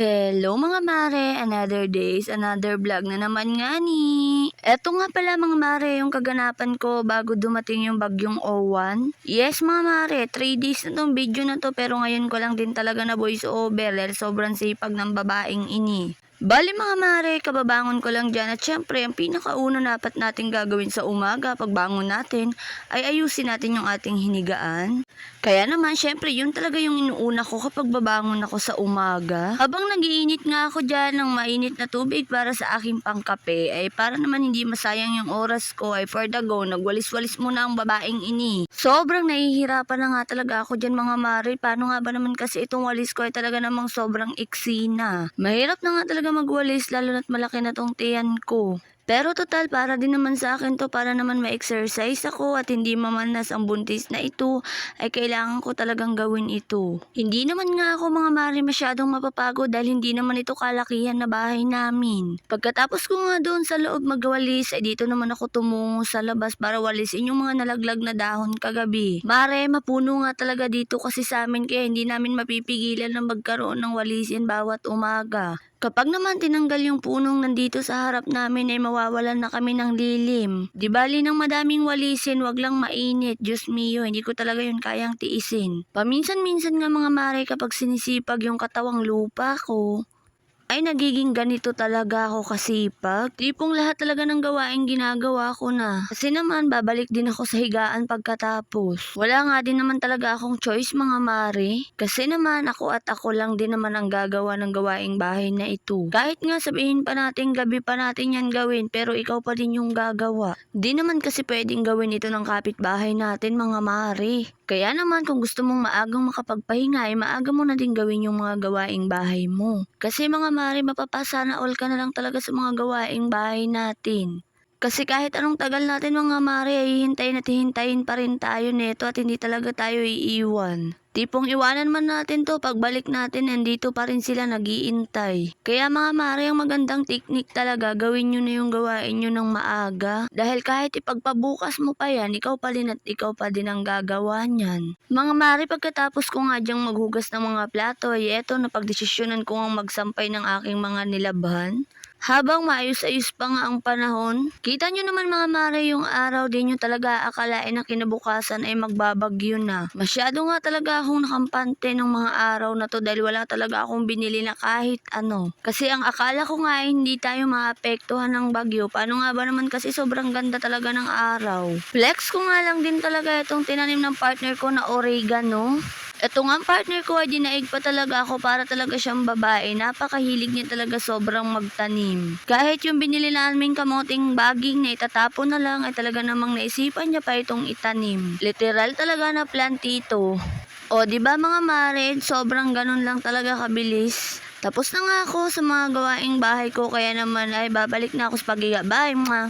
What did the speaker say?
Hello mga mare, another days, another vlog na naman nga ni. Eto nga pala mga mare, yung kaganapan ko bago dumating yung bagyong Owan. Yes mga mare, 3 days na tong video na to pero ngayon ko lang din talaga na voice over dahil sobrang sipag ng babaeng ini. Bali mga mare, kababangon ko lang dyan at syempre ang pinakauna dapat natin gagawin sa umaga pagbangon natin ay ayusin natin yung ating hinigaan. Kaya naman syempre yun talaga yung inuuna ko kapag babangon ako sa umaga. Habang nagiinit nga ako dyan ng mainit na tubig para sa aking pangkape ay para naman hindi masayang yung oras ko ay for the go nagwalis-walis muna ang babaeng ini. Sobrang nahihirapan na nga talaga ako dyan mga mare. Paano nga ba naman kasi itong walis ko ay talaga namang sobrang iksi na. Mahirap na nga talaga magwalis lalo na't malaki na tong tiyan ko. Pero total para din naman sa akin to para naman ma-exercise ako at hindi mamanas ang buntis na ito ay kailangan ko talagang gawin ito. Hindi naman nga ako mga mare masyadong mapapagod dahil hindi naman ito kalakihan na bahay namin. Pagkatapos ko nga doon sa loob magwalis ay dito naman ako tumungo sa labas para walisin yung mga nalaglag na dahon kagabi. Mare mapuno nga talaga dito kasi sa amin kaya hindi namin mapipigilan na magkaroon ng walisin bawat umaga. Kapag naman tinanggal yung punong nandito sa harap namin ay mawawalan na kami ng lilim. Di bali ng madaming walisin, wag lang mainit. Diyos mio, hindi ko talaga yun kayang tiisin. Paminsan-minsan nga mga mare kapag sinisipag yung katawang lupa ko, ay nagiging ganito talaga ako kasipag. Tipong lahat talaga ng gawaing ginagawa ko na. Kasi naman babalik din ako sa higaan pagkatapos. Wala nga din naman talaga akong choice mga mare. Kasi naman ako at ako lang din naman ang gagawa ng gawaing bahay na ito. Kahit nga sabihin pa natin gabi pa natin yan gawin pero ikaw pa din yung gagawa. Di naman kasi pwedeng gawin ito ng kapitbahay natin mga mare. Kaya naman kung gusto mong maagang makapagpahinga ay maaga mo na din gawin yung mga gawaing bahay mo. Kasi mga mare mapapasana all ka na lang talaga sa mga gawaing bahay natin. Kasi kahit anong tagal natin mga mare ay hintayin at hintayin pa rin tayo neto at hindi talaga tayo iiwan. Tipong iwanan man natin to pagbalik natin nandito pa rin sila nagiintay. Kaya mga mare ang magandang teknik talaga gawin nyo na yung gawain nyo ng maaga. Dahil kahit ipagpabukas mo pa yan ikaw pa din at ikaw pa din ang gagawa niyan. Mga mare pagkatapos ko nga dyang maghugas ng mga plato ay eto napagdesisyonan ko ang magsampay ng aking mga nilabhan. Habang maayos-ayos pa nga ang panahon, kita nyo naman mga mare yung araw din nyo talaga akalain na kinabukasan ay magbabagyo na. Masyado nga talaga akong nakampante ng mga araw na to dahil wala talaga akong binili na kahit ano. Kasi ang akala ko nga ay hindi tayo maapektuhan ng bagyo. Paano nga ba naman kasi sobrang ganda talaga ng araw. Flex ko nga lang din talaga itong tinanim ng partner ko na oregano. Ito nga partner ko ay dinaig pa talaga ako para talaga siyang babae. Napakahilig niya talaga sobrang magtanim. Kahit yung binili naming kamoting baging na itatapon na lang ay talaga namang naisipan niya pa itong itanim. Literal talaga na plantito. O di ba mga mare, sobrang ganun lang talaga kabilis. Tapos na nga ako sa mga gawaing bahay ko kaya naman ay babalik na ako sa pagiga. Bye mga